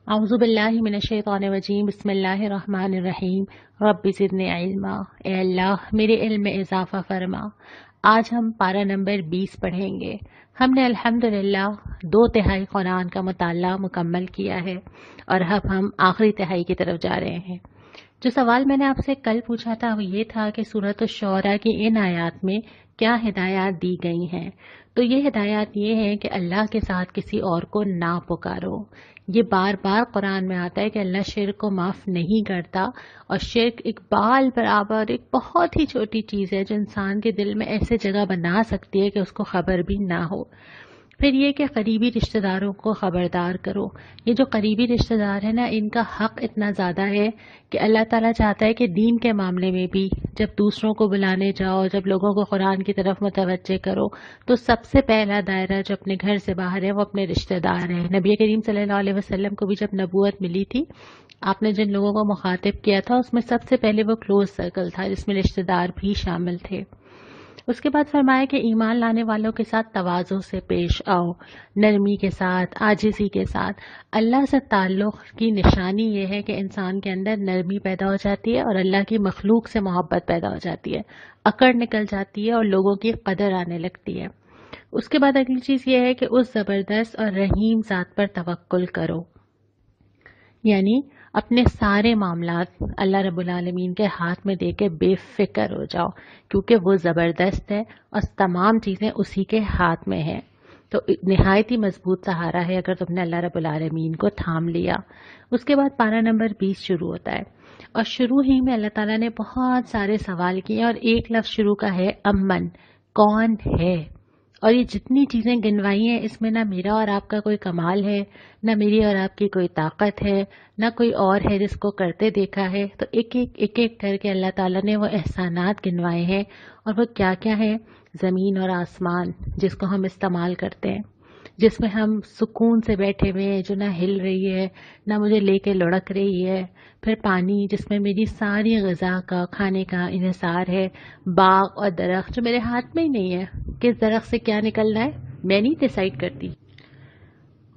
اعوذ باللہ من الشیطان الرجیم بسم اللہ الرحمن الرحیم رب زدنی علما۔ اے اللہ میرے علم میں اضافہ فرما۔ آج ہم پارہ نمبر 20 پڑھیں گے۔ ہم نے الحمدللہ 2/3 قرآن کا مطالعہ مکمل کیا ہے اور اب ہم آخری تہائی کی طرف جا رہے ہیں۔ جو سوال میں نے آپ سے کل پوچھا تھا وہ یہ تھا کہ سورۃ الشعراء کی ان آیات میں کیا ہدایات دی گئی ہیں۔ تو یہ ہدایات یہ ہیں کہ اللہ کے ساتھ کسی اور کو نہ پکارو۔ یہ بار بار قرآن میں آتا ہے کہ اللہ شرک کو معاف نہیں کرتا، اور شرک ایک بال برابر ایک بہت ہی چھوٹی چیز ہے جو انسان کے دل میں ایسے جگہ بنا سکتی ہے کہ اس کو خبر بھی نہ ہو۔ پھر یہ کہ قریبی رشتہ داروں کو خبردار کرو۔ یہ جو قریبی رشتہ دار ہیں نا، ان کا حق اتنا زیادہ ہے کہ اللہ تعالیٰ چاہتا ہے کہ دین کے معاملے میں بھی جب دوسروں کو بلانے جاؤ، جب لوگوں کو قرآن کی طرف متوجہ کرو، تو سب سے پہلا دائرہ جو اپنے گھر سے باہر ہے وہ اپنے رشتہ دار ہیں۔ نبی کریم صلی اللہ علیہ وسلم کو بھی جب نبوت ملی تھی، آپ نے جن لوگوں کو مخاطب کیا تھا اس میں سب سے پہلے وہ کلوز سرکل تھا جس میں رشتہ دار بھی شامل تھے۔ اس کے بعد فرمایا کہ ایمان لانے والوں کے ساتھ تواضع سے پیش آؤ، نرمی کے ساتھ، عاجزی کے ساتھ۔ اللہ سے تعلق کی نشانی یہ ہے کہ انسان کے اندر نرمی پیدا ہو جاتی ہے اور اللہ کی مخلوق سے محبت پیدا ہو جاتی ہے، اکڑ نکل جاتی ہے اور لوگوں کی قدر آنے لگتی ہے۔ اس کے بعد اگلی چیز یہ ہے کہ اس زبردست اور رحیم ذات پر توکل کرو، یعنی اپنے سارے معاملات اللہ رب العالمین کے ہاتھ میں دے کے بے فکر ہو جاؤ، کیونکہ وہ زبردست ہے اور تمام چیزیں اسی کے ہاتھ میں ہیں۔ تو نہایت ہی مضبوط سہارا ہے اگر تم نے اللہ رب العالمین کو تھام لیا۔ اس کے بعد پارہ نمبر 20 شروع ہوتا ہے، اور شروع ہی میں اللہ تعالیٰ نے بہت سارے سوال کیے، اور ایک لفظ شروع کا ہے امن، کون ہے؟ اور یہ جتنی چیزیں گنوائی ہیں اس میں نہ میرا اور آپ کا کوئی کمال ہے، نہ میری اور آپ کی کوئی طاقت ہے، نہ کوئی اور ہے جس کو کرتے دیکھا ہے۔ تو ایک ایک کر کے اللہ تعالیٰ نے وہ احسانات گنوائے ہیں، اور وہ کیا کیا ہیں؟ زمین اور آسمان جس کو ہم استعمال کرتے ہیں، جس میں ہم سکون سے بیٹھے ہوئے ہیں، جو نہ ہل رہی ہے نہ مجھے لے کے لڑک رہی ہے۔ پھر پانی جس میں میری ساری غذا کا، کھانے کا انحصار ہے۔ باغ اور درخت جو میرے ہاتھ میں ہی نہیں ہے، کس درخت سے کیا نکلنا ہے میں نہیں ڈیسائیڈ کرتی۔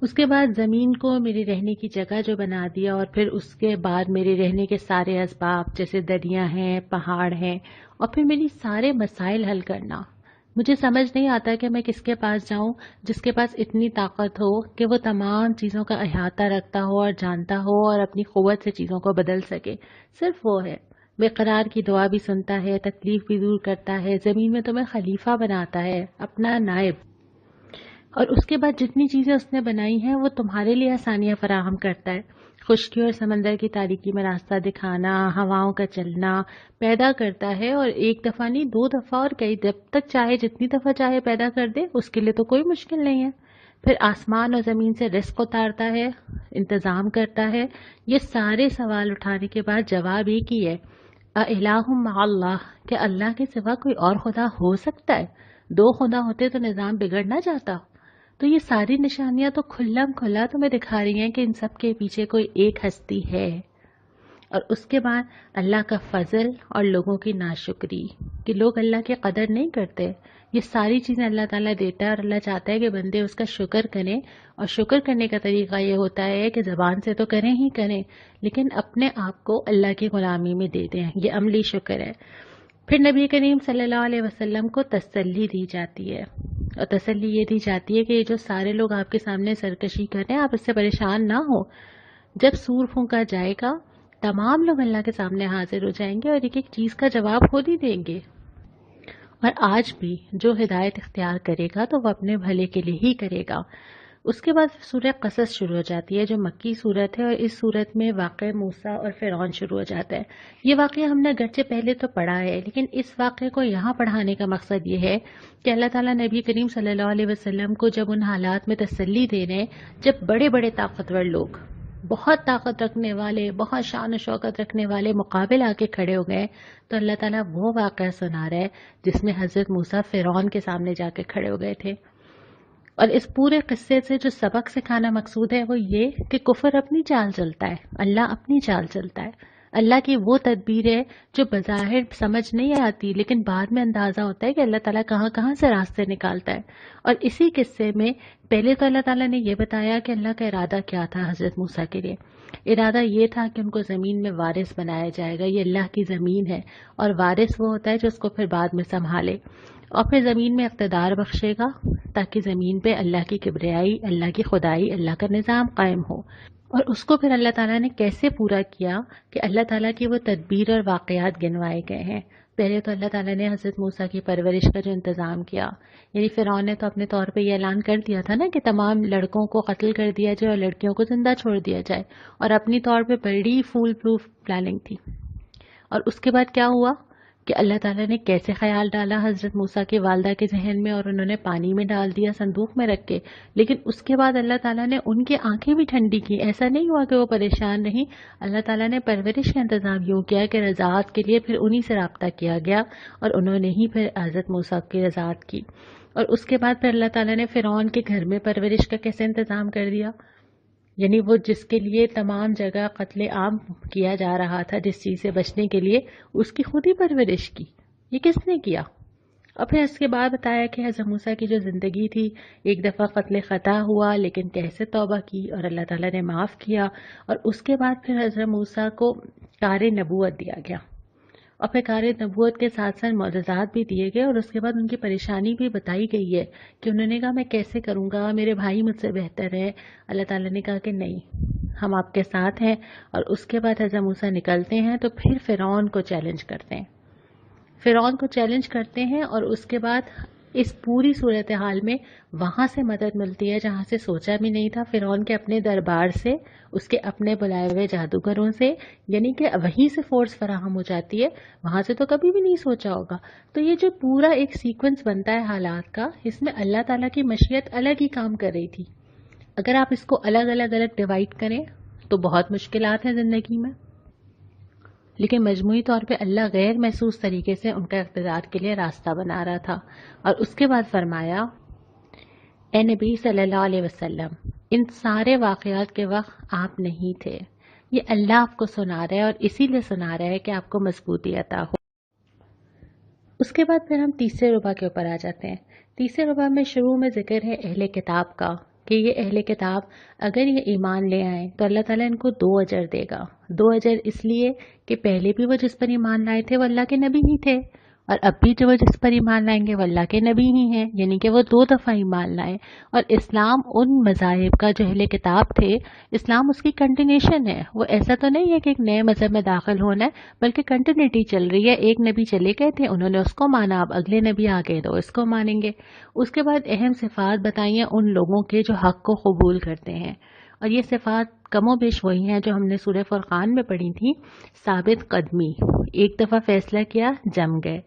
اس کے بعد زمین کو میری رہنے کی جگہ جو بنا دیا، اور پھر اس کے بعد میرے رہنے کے سارے اسباب جیسے دریا ہیں، پہاڑ ہیں، اور پھر میری سارے مسائل حل کرنا۔ مجھے سمجھ نہیں آتا کہ میں کس کے پاس جاؤں جس کے پاس اتنی طاقت ہو کہ وہ تمام چیزوں کا احاطہ رکھتا ہو اور جانتا ہو اور اپنی قوت سے چیزوں کو بدل سکے۔ صرف وہ ہے۔ بے قرار کی دعا بھی سنتا ہے، تکلیف بھی دور کرتا ہے، زمین میں تمہیں خلیفہ بناتا ہے، اپنا نائب۔ اور اس کے بعد جتنی چیزیں اس نے بنائی ہیں وہ تمہارے لیے آسانیاں فراہم کرتا ہے۔ خشکی اور سمندر کی تاریکی میں راستہ دکھانا، ہواؤں کا چلنا پیدا کرتا ہے، اور ایک دفعہ نہیں، 2 دفعہ اور کئی جب تک چاہے جتنی دفعہ چاہے پیدا کر دے، اس کے لیے تو کوئی مشکل نہیں ہے۔ پھر آسمان اور زمین سے رزق اتارتا ہے، انتظام کرتا ہے۔ یہ سارے سوال اٹھانے کے بعد جواب ایک ہی ہے، اِلٰہٌ مع اللہ، کہ اللہ کے سوا کوئی اور خدا ہو سکتا ہے؟ 2 خدا ہوتے تو نظام بگڑ نہ جاتا۔ تو یہ ساری نشانیاں تو کھلم کھلا تمہیں دکھا رہی ہیں کہ ان سب کے پیچھے کوئی ایک ہستی ہے۔ اور اس کے بعد اللہ کا فضل اور لوگوں کی ناشکری، کہ لوگ اللہ کی قدر نہیں کرتے۔ یہ ساری چیزیں اللہ تعالیٰ دیتا ہے، اور اللہ چاہتا ہے کہ بندے اس کا شکر کریں، اور شکر کرنے کا طریقہ یہ ہوتا ہے کہ زبان سے تو کریں ہی کریں، لیکن اپنے آپ کو اللہ کی غلامی میں دے دیں۔ یہ عملی شکر ہے۔ پھر نبی کریم صلی اللہ علیہ وسلم کو تسلی دی جاتی ہے، اور تسلی یہ دی جاتی ہے کہ یہ جو سارے لوگ آپ کے سامنے سرکشی کر رہے ہیں، آپ اس سے پریشان نہ ہو۔ جب سور پھونکا جائے گا تمام لوگ اللہ کے سامنے حاضر ہو جائیں گے اور ایک ایک چیز کا جواب خود ہی دیں گے۔ اور آج بھی جو ہدایت اختیار کرے گا تو وہ اپنے بھلے کے لیے ہی کرے گا۔ اس کے بعد سورہ قصص شروع ہو جاتی ہے جو مکی صورت ہے، اور اس صورت میں واقعہ موسیٰ اور فرعون شروع ہو جاتا ہے۔ یہ واقعہ ہم نے گرچہ پہلے تو پڑھا ہے، لیکن اس واقعے کو یہاں پڑھانے کا مقصد یہ ہے کہ اللہ تعالیٰ نبی کریم صلی اللہ علیہ وسلم کو جب ان حالات میں تسلی دے رہے ہیں جب بڑے بڑے طاقتور لوگ، بہت طاقت رکھنے والے، بہت شان و شوکت رکھنے والے مقابل آ کے کھڑے ہو گئے، تو اللہ تعالیٰ وہ واقعہ سنا رہا ہے جس میں حضرت موسیٰ فرعون کے سامنے جا کے کھڑے ہو گئے تھے۔ اور اس پورے قصے سے جو سبق سکھانا مقصود ہے وہ یہ کہ کفر اپنی چال چلتا ہے، اللہ اپنی چال چلتا ہے۔ اللہ کی وہ تدبیر ہے جو بظاہر سمجھ نہیں آتی، لیکن بعد میں اندازہ ہوتا ہے کہ اللہ تعالیٰ کہاں کہاں سے راستے نکالتا ہے۔ اور اسی قصے میں پہلے تو اللہ تعالیٰ نے یہ بتایا کہ اللہ کا ارادہ کیا تھا حضرت موسیٰ کے لیے۔ ارادہ یہ تھا کہ ان کو زمین میں وارث بنایا جائے گا، یہ اللہ کی زمین ہے، اور وارث وہ ہوتا ہے جو اس کو پھر بعد میں سنبھالے، اور پھر زمین میں اقتدار بخشے گا تاکہ زمین پہ اللہ کی کبریائی، اللہ کی خدائی، اللہ کا نظام قائم ہو۔ اور اس کو پھر اللہ تعالیٰ نے کیسے پورا کیا کہ اللہ تعالیٰ کی وہ تدبیر اور واقعات گنوائے گئے ہیں۔ پہلے تو اللہ تعالیٰ نے حضرت موسیٰ کی پرورش کا جو انتظام کیا، یعنی فرعون نے تو اپنے طور پہ یہ اعلان کر دیا تھا نا کہ تمام لڑکوں کو قتل کر دیا جائے اور لڑکیوں کو زندہ چھوڑ دیا جائے، اور اپنی طور پہ بڑی فول پروف پلاننگ تھی۔ اور اس کے بعد کیا ہوا کہ اللہ تعالیٰ نے کیسے خیال ڈالا حضرت موسیٰ کی والدہ کے ذہن میں، اور انہوں نے پانی میں ڈال دیا صندوق میں رکھ کے، لیکن اس کے بعد اللہ تعالیٰ نے ان کی آنکھیں بھی ٹھنڈی کی۔ ایسا نہیں ہوا کہ وہ پریشان نہیں، اللہ تعالیٰ نے پرورش کا انتظام یوں کیا کہ رضاعت کے لیے پھر انہی سے رابطہ کیا گیا، اور انہوں نے ہی پھر حضرت موسیٰ کی رضاعت کی۔ اور اس کے بعد پھر اللہ تعالیٰ نے فرعون کے گھر میں پرورش کا کیسے انتظام کر دیا، یعنی وہ جس کے لیے تمام جگہ قتل عام کیا جا رہا تھا، جس چیز سے بچنے کے لیے، اس کی خود ہی پرورش کی۔ یہ کس نے کیا؟ اور پھر اس کے بعد بتایا کہ حضرت موسیٰ کی جو زندگی تھی، ایک دفعہ قتل خطا ہوا لیکن کیسے توبہ کی اور اللہ تعالیٰ نے معاف کیا، اور اس کے بعد پھر حضرت موسیٰ کو کار نبوت دیا گیا، اور پھر کار نبوت کے ساتھ ساتھ معجزات بھی دیے گئے، اور اس کے بعد ان کی پریشانی بھی بتائی گئی ہے کہ انہوں نے کہا میں کیسے کروں گا، میرے بھائی مجھ سے بہتر ہے۔ اللہ تعالیٰ نے کہا کہ نہیں، ہم آپ کے ساتھ ہیں۔ اور اس کے بعد حضرت موسیٰ نکلتے ہیں تو پھر فرعون کو چیلنج کرتے ہیں، فرعون کو چیلنج کرتے ہیں، اور اس کے بعد اس پوری صورتحال میں وہاں سے مدد ملتی ہے جہاں سے سوچا بھی نہیں تھا، فرعون کے اپنے دربار سے، اس کے اپنے بلائے ہوئے جادوگروں سے، یعنی کہ وہیں سے فورس فراہم ہو جاتی ہے، وہاں سے تو کبھی بھی نہیں سوچا ہوگا۔ تو یہ جو پورا ایک سیکوینس بنتا ہے حالات کا، اس میں اللہ تعالیٰ کی مشیت الگ ہی کام کر رہی تھی۔ اگر آپ اس کو الگ الگ ڈیوائڈ کریں تو بہت مشکلات ہیں زندگی میں، لیکن مجموعی طور پہ اللہ غیر محسوس طریقے سے ان کا اقتدار کے لیے راستہ بنا رہا تھا۔ اور اس کے بعد فرمایا، اے نبی صلی اللہ علیہ وسلم، ان سارے واقعات کے وقت آپ نہیں تھے، یہ اللہ آپ کو سنا رہا ہے، اور اسی لیے سنا رہا ہے کہ آپ کو مضبوطی عطا ہو۔ اس کے بعد پھر ہم تیسرے ربع کے اوپر آ جاتے ہیں۔ تیسرے ربع میں شروع میں ذکر ہے اہل کتاب کا، کہ یہ اہل کتاب اگر یہ ایمان لے آئیں تو اللہ تعالیٰ ان کو 2 اجر دے گا۔ 2 اجر اس لیے کہ پہلے بھی وہ جس پر ایمان لائے تھے وہ اللہ کے نبی ہی تھے، اور اب بھی جو وہ جس پر ایمان لائیں گے وہ اللہ کے نبی ہی ہیں، یعنی کہ وہ 2 دفعہ ایمان لائیں۔ اور اسلام ان مذاہب کا جو اہل کتاب تھے، اسلام اس کی کنٹینیوشن ہے، وہ ایسا تو نہیں ہے کہ ایک نئے مذہب میں داخل ہونا ہے، بلکہ کنٹینیوٹی چل رہی ہے۔ ایک نبی چلے گئے تھے، انہوں نے اس کو مانا، اب اگلے نبی آ گئے تو اس کو مانیں گے۔ اس کے بعد اہم صفات بتائی ہیں ان لوگوں کے جو حق کو قبول کرتے ہیں، اور یہ صفات کم و بیش وہی ہیں جو ہم نے سورہ فرقان میں پڑھی تھی۔ ثابت قدمی، ایک دفعہ فیصلہ کیا جم گئے۔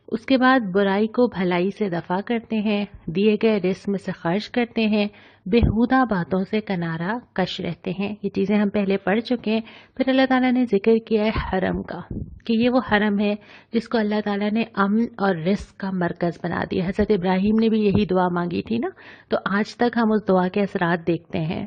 اس کے بعد برائی کو بھلائی سے دفع کرتے ہیں، دیے گئے رزق میں سے خرچ کرتے ہیں، بےہودہ باتوں سے کنارہ کش رہتے ہیں۔ یہ چیزیں ہم پہلے پڑھ چکے ہیں۔ پھر اللہ تعالیٰ نے ذکر کیا ہے حرم کا، کہ یہ وہ حرم ہے جس کو اللہ تعالیٰ نے امن اور رزق کا مرکز بنا دیا۔ حضرت ابراہیم نے بھی یہی دعا مانگی تھی نا، تو آج تک ہم اس دعا کے اثرات دیکھتے ہیں۔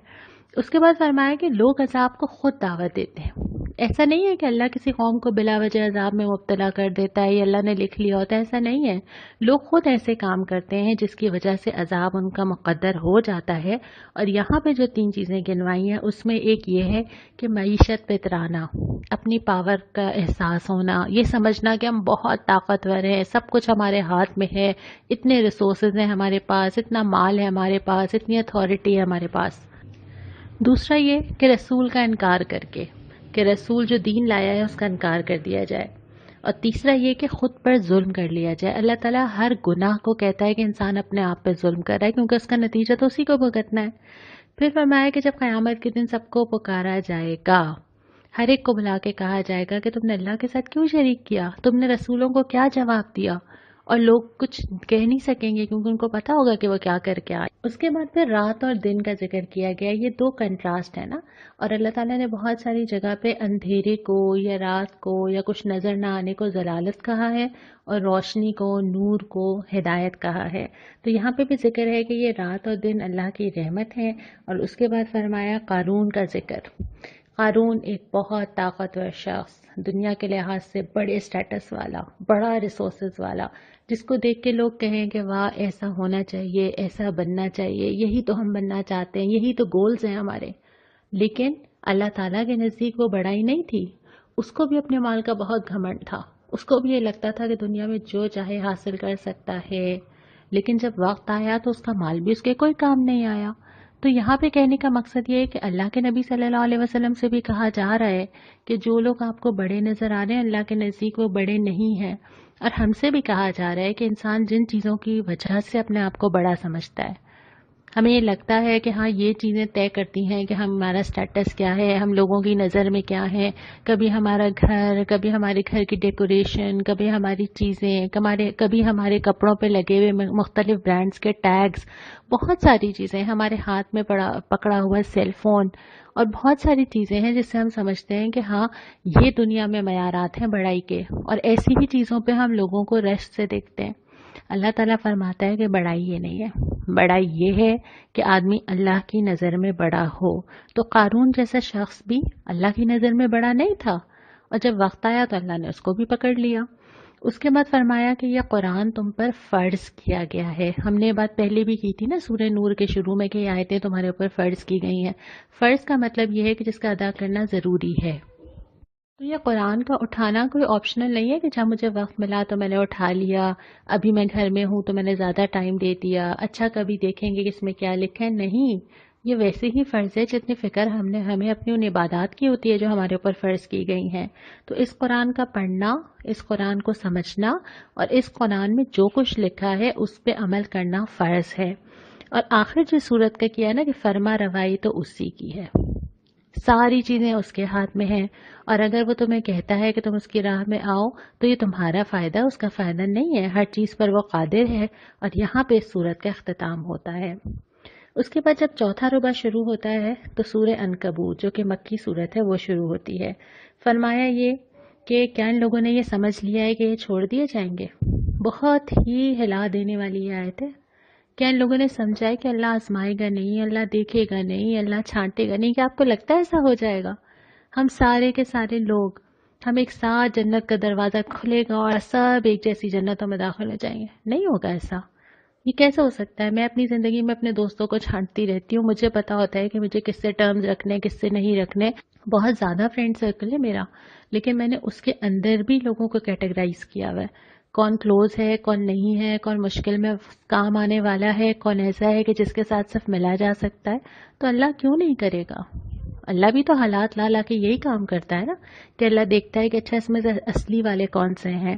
اس کے بعد فرمایا کہ لوگ عذاب کو خود دعوت دیتے ہیں۔ ایسا نہیں ہے کہ اللہ کسی قوم کو بلا وجہ عذاب میں مبتلا کر دیتا ہے یا اللہ نے لکھ لیا ہوتا ہے، ایسا نہیں ہے۔ لوگ خود ایسے کام کرتے ہیں جس کی وجہ سے عذاب ان کا مقدر ہو جاتا ہے۔ اور یہاں پہ جو 3 چیزیں گنوائی ہیں اس میں ایک یہ ہے کہ معیشت پہ اترانا، اپنی پاور کا احساس ہونا، یہ سمجھنا کہ ہم بہت طاقتور ہیں، سب کچھ ہمارے ہاتھ میں ہے، اتنے ریسورسز ہیں ہمارے پاس، اتنا مال ہے ہمارے پاس، اتنی اتھارٹی ہے ہمارے پاس۔ دوسرا یہ کہ رسول کا انکار کر کے، کہ رسول جو دین لایا ہے اس کا انکار کر دیا جائے۔ اور تیسرا یہ کہ خود پر ظلم کر لیا جائے۔ اللہ تعالیٰ ہر گناہ کو کہتا ہے کہ انسان اپنے آپ پہ ظلم کر رہا ہے، کیونکہ اس کا نتیجہ تو اسی کو بھگتنا ہے۔ پھر فرمایا کہ جب قیامت کے دن سب کو پکارا جائے گا، ہر ایک کو بلا کے کہا جائے گا کہ تم نے اللہ کے ساتھ کیوں شریک کیا، تم نے رسولوں کو کیا جواب دیا، اور لوگ کچھ کہہ نہیں سکیں گے کیونکہ ان کو پتا ہوگا کہ وہ کیا کر کے آئے۔ اس کے بعد پھر رات اور دن کا ذکر کیا گیا، یہ 2 کنٹراسٹ ہے نا، اور اللہ تعالیٰ نے بہت ساری جگہ پہ اندھیرے کو یا رات کو یا کچھ نظر نہ آنے کو ضلالت کہا ہے، اور روشنی کو، نور کو ہدایت کہا ہے۔ تو یہاں پہ بھی ذکر ہے کہ یہ رات اور دن اللہ کی رحمت ہے۔ اور اس کے بعد فرمایا قارون کا ذکر۔ قارون ایک بہت طاقتور شخص، دنیا کے لحاظ سے بڑے سٹیٹس والا، بڑا ریسورسز والا، جس کو دیکھ کے لوگ کہیں کہ واہ ایسا ہونا چاہیے، ایسا بننا چاہیے، یہی تو ہم بننا چاہتے ہیں، یہی تو گولز ہیں ہمارے۔ لیکن اللہ تعالیٰ کے نزدیک وہ بڑائی نہیں تھی، اس کو بھی اپنے مال کا بہت گھمنڈ تھا، اس کو بھی یہ لگتا تھا کہ دنیا میں جو چاہے حاصل کر سکتا ہے، لیکن جب وقت آیا تو اس کا مال بھی اس کے کوئی کام نہیں آیا۔ تو یہاں پہ کہنے کا مقصد یہ ہے کہ اللہ کے نبی صلی اللہ علیہ وسلم سے بھی کہا جا رہا ہے کہ جو لوگ آپ کو بڑے نظر آ رہے ہیں اللہ کے نزدیک وہ بڑے نہیں ہیں، اور ہم سے بھی کہا جا رہا ہے کہ انسان جن چیزوں کی وجہ سے اپنے آپ کو بڑا سمجھتا ہے، ہمیں یہ لگتا ہے کہ ہاں یہ چیزیں طے کرتی ہیں کہ ہمارا سٹیٹس کیا ہے، ہم لوگوں کی نظر میں کیا ہے، کبھی ہمارا گھر، کبھی ہمارے گھر کی ڈیکوریشن، کبھی ہماری چیزیں، کبھی ہمارے کپڑوں پہ لگے ہوئے مختلف برانڈز کے ٹیگز، بہت ساری چیزیں ہمارے ہاتھ میں پکڑا ہوا سیل فون، اور بہت ساری چیزیں ہیں جس سے ہم سمجھتے ہیں کہ ہاں یہ دنیا میں معیارات ہیں بڑائی کے، اور ایسی ہی چیزوں پہ ہم لوگوں کو رشک سے دیکھتے ہیں۔ اللہ تعالیٰ فرماتا ہے کہ بڑائی یہ نہیں ہے، بڑائی یہ ہے کہ آدمی اللہ کی نظر میں بڑا ہو۔ تو قارون جیسا شخص بھی اللہ کی نظر میں بڑا نہیں تھا، اور جب وقت آیا تو اللہ نے اس کو بھی پکڑ لیا۔ اس کے بعد فرمایا کہ یہ قرآن تم پر فرض کیا گیا ہے۔ ہم نے یہ بات پہلے بھی کی تھی نا سورہ نور کے شروع میں کہ یہ آیتیں تمہارے اوپر فرض کی گئی ہیں۔ فرض کا مطلب یہ ہے کہ جس کا ادا کرنا ضروری ہے۔ تو یہ قرآن کا اٹھانا کوئی آپشنل نہیں ہے کہ جب مجھے وقت ملا تو میں نے اٹھا لیا، ابھی میں گھر میں ہوں تو میں نے زیادہ ٹائم دے دیا، اچھا کبھی دیکھیں گے کہ اس میں کیا لکھا ہے۔ نہیں، یہ ویسے ہی فرض ہے جتنی فکر ہمیں اپنی ان عبادات کی ہوتی ہے جو ہمارے اوپر فرض کی گئی ہیں۔ تو اس قرآن کا پڑھنا، اس قرآن کو سمجھنا، اور اس قرآن میں جو کچھ لکھا ہے اس پہ عمل کرنا فرض ہے۔ اور آخر جو صورت کا کیا نا کہ فرما روائی تو اسی کی ہے، ساری چیزیں اس کے ہاتھ میں ہیں، اور اگر وہ تمہیں کہتا ہے کہ تم اس کی راہ میں آؤ تو یہ تمہارا فائدہ اس کا فائدہ نہیں ہے، ہر چیز پر وہ قادر ہے۔ اور یہاں پہ اس صورت کا اختتام ہوتا ہے۔ اس کے بعد جب چوتھا ربع شروع ہوتا ہے تو سورہ عنکبوت جو کہ مکی صورت ہے وہ شروع ہوتی ہے۔ فرمایا یہ کہ کیا ان لوگوں نے یہ سمجھ لیا ہے کہ یہ چھوڑ دیے جائیں گے؟ بہت ہی ہلا دینے والی یہ آیت ہے۔ کیا ان لوگوں نے سمجھا ہے کہ اللہ آزمائے گا نہیں، اللہ دیکھے گا نہیں، اللہ چھانٹے گا نہیں؟ کیا آپ کو لگتا ہے ایسا ہو جائے گا؟ ہم سارے کے سارے لوگ، ہم ایک ساتھ جنت کا دروازہ کھلے گا اور سب ایک جیسی جنتوں میں داخل ہو جائیں گے؟ نہیں ہوگا ایسا۔ یہ کیسے ہو سکتا ہے؟ میں اپنی زندگی میں اپنے دوستوں کو چھانٹتی رہتی ہوں، مجھے پتا ہوتا ہے کہ مجھے کس سے ٹرمز رکھنے، کس سے نہیں رکھنے۔ بہت زیادہ فرینڈ سرکل ہے میرا، لیکن میں نے اس کے اندر بھی لوگوں کو کیٹیگرائز کیا ہوا ہے، کون کلوز ہے، کون نہیں ہے، کون مشکل میں کام آنے والا ہے، کون ایسا ہے کہ جس کے ساتھ صرف ملا جا سکتا ہے۔ تو اللہ کیوں نہیں کرے گا؟ اللہ بھی تو حالات لا لا کے یہی کام کرتا ہے نا، کہ اللہ دیکھتا ہے کہ اچھا اس میں سے اصلی والے کون سے ہیں۔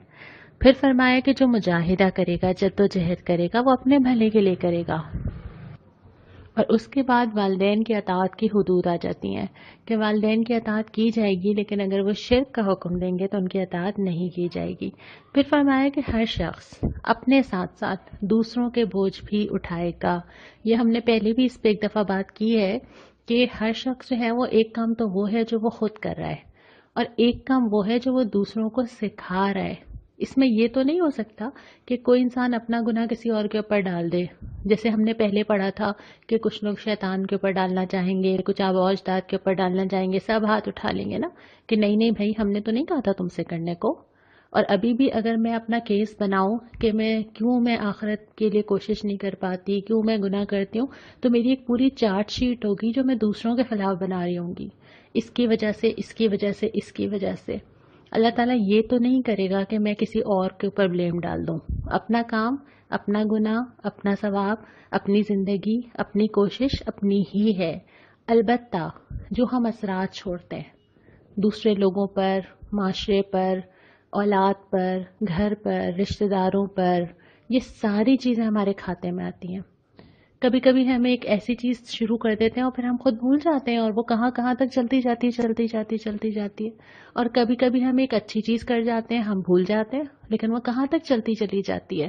پھر فرمایا کہ جو مجاہدہ کرے گا، جد و جہد کرے گا، وہ اپنے بھلے کے لیے کرے گا۔ اور اس کے بعد والدین کی اطاعت کی حدود آ جاتی ہیں کہ والدین کی اطاعت کی جائے گی، لیکن اگر وہ شرک کا حکم دیں گے تو ان کی اطاعت نہیں کی جائے گی۔ پھر فرمایا کہ ہر شخص اپنے ساتھ ساتھ دوسروں کے بوجھ بھی اٹھائے گا۔ یہ ہم نے پہلے بھی اس پہ ایک دفعہ بات کی ہے کہ ہر شخص جو ہے وہ ایک کام تو وہ ہے جو وہ خود کر رہا ہے، اور ایک کام وہ ہے جو وہ دوسروں کو سکھا رہا ہے۔ اس میں یہ تو نہیں ہو سکتا کہ کوئی انسان اپنا گناہ کسی اور کے اوپر ڈال دے، جیسے ہم نے پہلے پڑھا تھا کہ کچھ لوگ شیطان کے اوپر ڈالنا چاہیں گے، کچھ آباء و اجداد کے اوپر ڈالنا چاہیں گے، سب ہاتھ اٹھا لیں گے نا کہ نہیں نہیں بھائی ہم نے تو نہیں کہا تھا تم سے کرنے کو۔ اور ابھی بھی اگر میں اپنا کیس بناؤں کہ میں آخرت کے لیے کوشش نہیں کر پاتی، کیوں میں گناہ کرتی ہوں، تو میری ایک پوری چارٹ شیٹ ہوگی جو میں دوسروں کے خلاف بنا رہی ہوں گی، اس کی وجہ سے، اس کی وجہ سے، اس کی وجہ سے۔ اللہ تعالیٰ یہ تو نہیں کرے گا کہ میں کسی اور کے اوپر بلیم ڈال دوں۔ اپنا کام، اپنا گناہ، اپنا ثواب، اپنی زندگی، اپنی کوشش اپنی ہی ہے۔ البتہ جو ہم اثرات چھوڑتے ہیں دوسرے لوگوں پر، معاشرے پر، اولاد پر، گھر پر، رشتہ داروں پر، یہ ساری چیزیں ہمارے کھاتے میں آتی ہیں۔ کبھی کبھی ہمیں ایک ایسی چیز شروع کر دیتے ہیں اور پھر ہم خود بھول جاتے ہیں، اور وہ کہاں کہاں تک چلتی جاتی ہے۔ اور کبھی کبھی ہم ایک اچھی چیز کر جاتے ہیں، ہم بھول جاتے ہیں، لیکن وہ کہاں تک چلتی چلی جاتی ہے۔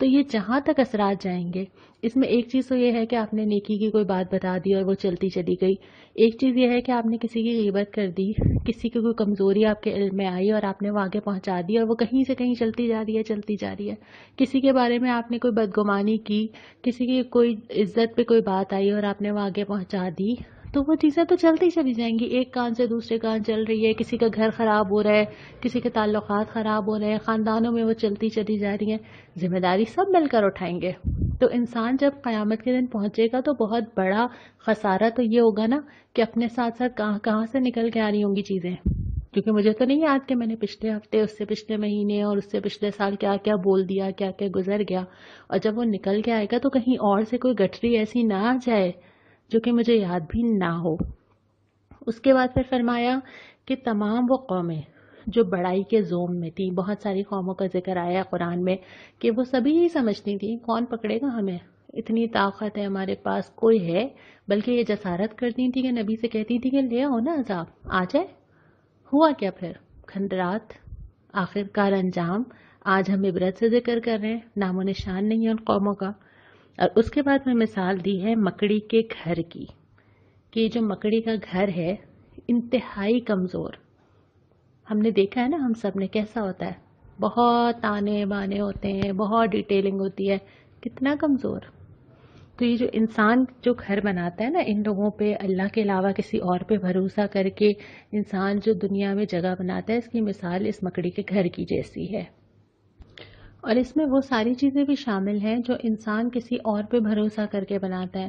تو یہ جہاں تک اثرات جائیں گے، اس میں ایک چیز تو یہ ہے کہ آپ نے نیکی کی کوئی بات بتا دی اور وہ چلتی چلی گئی، ایک چیز یہ ہے کہ آپ نے کسی کی غیبت کر دی، کسی کی کوئی کمزوری آپ کے علم میں آئی اور آپ نے وہ آگے پہنچا دی، اور وہ کہیں سے کہیں چلتی جا رہی ہے، کسی کے بارے میں آپ نے کوئی بدگمانی کی، کسی کی کوئی عزت پہ کوئی بات آئی اور آپ نے وہ آگے پہنچا دی، تو وہ چیزیں تو چلتی چلی جائیں گی، ایک کان سے دوسرے کان چل رہی ہے، کسی کا گھر خراب ہو رہا ہے، کسی کے تعلقات خراب ہو رہے ہیں، خاندانوں میں وہ چلتی چلی جا رہی ہیں، ذمہ داری سب مل کر اٹھائیں گے۔ تو انسان جب قیامت کے دن پہنچے گا تو بہت بڑا خسارہ تو یہ ہوگا نا کہ اپنے ساتھ ساتھ کہاں کہاں سے نکل کے آ رہی ہوں گی چیزیں، کیونکہ مجھے تو نہیں یاد کہ میں نے پچھلے ہفتے، اس سے پچھلے مہینے اور اس سے پچھلے سال کیا کیا بول دیا، کیا کیا گزر گیا، اور جب وہ نکل کے آئے گا تو کہیں اور سے کوئی گٹھری ایسی نہ آ جائے جو کہ مجھے یاد بھی نہ ہو۔ اس کے بعد پھر فرمایا کہ تمام وہ قومیں جو بڑائی کے زوم میں تھیں، بہت ساری قوموں کا ذکر آیا قرآن میں کہ وہ سبھی ہی سمجھتی تھیں کون پکڑے گا ہمیں، اتنی طاقت ہے ہمارے پاس، کوئی ہے، بلکہ یہ جسارت کرتی تھی کہ نبی سے کہتی تھی کہ لے آؤ نا عذاب آ جائے۔ ہوا کیا پھر؟ کھنڈرات، آخر کار انجام آج ہم عبرت سے ذکر کر رہے ہیں، نام و نشان نہیں ہے ان قوموں کا۔ اور اس کے بعد میں مثال دی ہے مکڑی کے گھر کی، کہ جو مکڑی کا گھر ہے انتہائی کمزور، ہم نے دیکھا ہے نا ہم سب نے کیسا ہوتا ہے، بہت تانے بانے ہوتے ہیں، بہت ڈیٹیلنگ ہوتی ہے، کتنا کمزور۔ تو یہ جو انسان جو گھر بناتا ہے نا ان لوگوں پہ، اللہ کے علاوہ کسی اور پہ بھروسہ کر کے انسان جو دنیا میں جگہ بناتا ہے، اس کی مثال اس مکڑی کے گھر کی جیسی ہے۔ اور اس میں وہ ساری چیزیں بھی شامل ہیں جو انسان کسی اور پہ بھروسہ کر کے بناتا ہے۔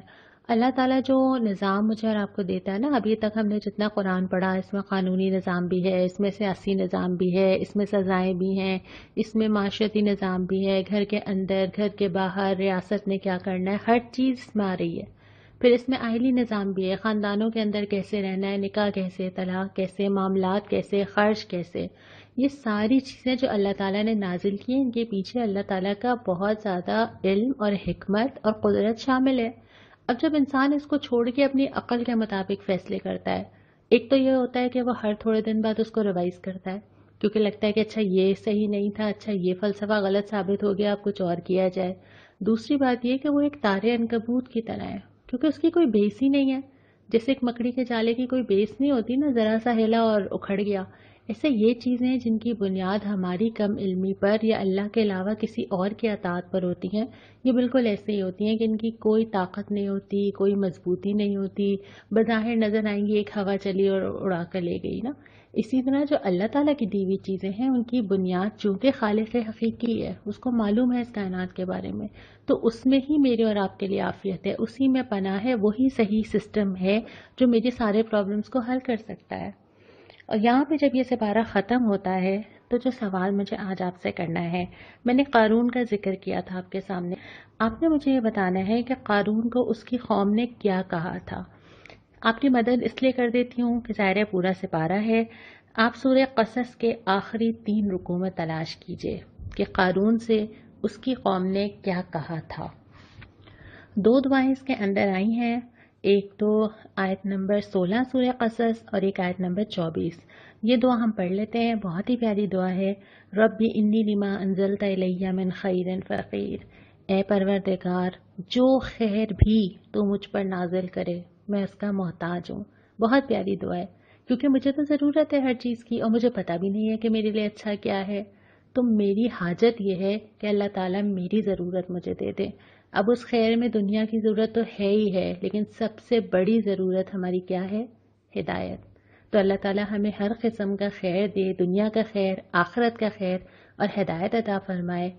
اللہ تعالیٰ جو نظام مجھے اور آپ کو دیتا ہے نا، ابھی تک ہم نے جتنا قرآن پڑھا، اس میں قانونی نظام بھی ہے، اس میں سیاسی نظام بھی ہے، اس میں سزائیں بھی ہیں، اس میں معاشرتی نظام بھی ہے، گھر کے اندر گھر کے باہر ریاست نے کیا کرنا ہے، ہر چیز اس میں آ رہی ہے۔ پھر اس میں آئلی نظام بھی ہے، خاندانوں کے اندر کیسے رہنا ہے، نکاح کیسے، طلاق کیسے، معاملات کیسے، خرچ کیسے، یہ ساری چیزیں جو اللہ تعالیٰ نے نازل کی ہیں، ان کے پیچھے اللہ تعالیٰ کا بہت زیادہ علم اور حکمت اور قدرت شامل ہے۔ اب جب انسان اس کو چھوڑ کے اپنی عقل کے مطابق فیصلے کرتا ہے، ایک تو یہ ہوتا ہے کہ وہ ہر تھوڑے دن بعد اس کو ریوائز کرتا ہے، کیونکہ لگتا ہے کہ اچھا یہ صحیح نہیں تھا، اچھا یہ فلسفہ غلط ثابت ہو گیا، اب کچھ اور کیا جائے۔ دوسری بات یہ کہ وہ ایک تارے عنکبوت کی طرح ہے، کیونکہ اس کی کوئی بیس ہی نہیں ہے، جیسے ایک مکڑی کے جالے کی کوئی بیس نہیں ہوتی نا، ذرا سا ہلا اور اکھڑ گیا، ایسے یہ چیزیں جن کی بنیاد ہماری کم علمی پر یا اللہ کے علاوہ کسی اور کی اطاعت پر ہوتی ہیں، یہ بالکل ایسے ہی ہوتی ہیں کہ ان کی کوئی طاقت نہیں ہوتی، کوئی مضبوطی نہیں ہوتی، بظاہر نظر آئیں گی ایک ہوا چلی اور اڑا کر لے گئی نا۔ اسی طرح جو اللہ تعالیٰ کی دی ہوئی چیزیں ہیں، ان کی بنیاد چونکہ خالق حقیقی ہے، اس کو معلوم ہے اس کائنات کے بارے میں، تو اس میں ہی میرے اور آپ کے لیے عافیت ہے، اسی میں پناہ ہے، وہی صحیح سسٹم ہے جو میرے سارے پرابلمس کو حل کر سکتا ہے۔ اور یہاں پہ جب یہ سپارہ ختم ہوتا ہے تو جو سوال مجھے آج آپ سے کرنا ہے، میں نے قارون کا ذکر کیا تھا آپ کے سامنے، آپ نے مجھے یہ بتانا ہے کہ قارون کو اس کی قوم نے کیا کہا تھا۔ آپ کی مدد اس لیے کر دیتی ہوں کہ ظاہر پورا سپارہ ہے، آپ سورہ قصص کے آخری 3 رکوع میں تلاش کیجئے کہ قارون سے اس کی قوم نے کیا کہا تھا۔ 2 دعائیں اس کے اندر آئی ہیں، ایک تو آیت نمبر 16 سورہ قصص اور ایک آیت نمبر 24۔ یہ دعا ہم پڑھ لیتے ہیں، بہت ہی پیاری دعا ہے۔ رب انی لما انزلت الی من خیر فقیر، اے پروردگار جو خیر بھی تو مجھ پر نازل کرے میں اس کا محتاج ہوں۔ بہت پیاری دعا ہے، کیونکہ مجھے تو ضرورت ہے ہر چیز کی، اور مجھے پتہ بھی نہیں ہے کہ میرے لیے اچھا کیا ہے، تو میری حاجت یہ ہے کہ اللہ تعالیٰ میری ضرورت مجھے دے دے۔ اب اس خیر میں دنیا کی ضرورت تو ہے ہی ہے، لیکن سب سے بڑی ضرورت ہماری کیا ہے؟ ہدایت۔ تو اللہ تعالیٰ ہمیں ہر قسم کا خیر دے، دنیا کا خیر، آخرت کا خیر، اور ہدایت عطا فرمائے۔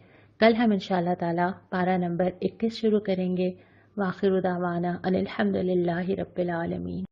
کل ہم انشاءاللہ تعالیٰ پارہ نمبر 21 شروع کریں گے۔ وآخر دعوانا ان الحمدللہ رب العالمین۔